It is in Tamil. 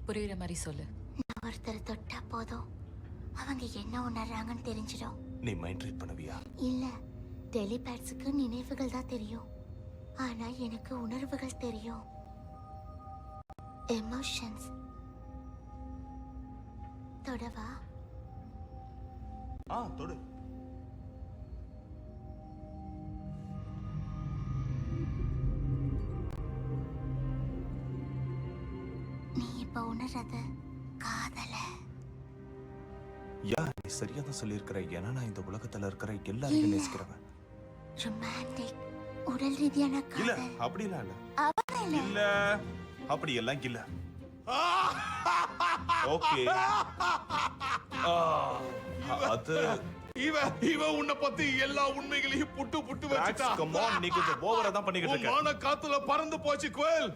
புரியுற மாதிரி சொல்லு. நான் ஒருத்தர் தொட்டா போதும் அவங்க என்ன உணர்றாங்கன்னு தெரிஞ்சிடும். நீ மைண்ட் ரீட் பண்ணுவியா? இல்ல, டெலிபேட்ஸுக்கு நினைவுகள் தான் தெரியும், ஆனா எனக்கு உணர்வுகள் தெரியும். எமோஷன்ஸ். தொடவா? தொடு. நீ இப்ப உணர்றது காதல. நீ சரியா தான் சொல்லியிருக்கிற. ஏன்னா நான் இந்த உலகத்துல இருக்கிற எல்லாரையும் நேசிக்கிறவன். ரொமான்டிக், உடல் ரீதியான இல்ல, காதல். அப்படிலாம் இல்ல. அவன் இல்ல, அப்படி எல்லாம் இல்ல. ஓகே, அது இவ உன்னை பத்தி எல்லா உண்மைகளையும் புட்டு புட்டு வச்சுட்டா. கம் ஆன், நீ கொஞ்சம் ஓவரா தான் பண்ணிக்கிட்டு இருக்க. காத்துல பறந்து போச்சு குவல்.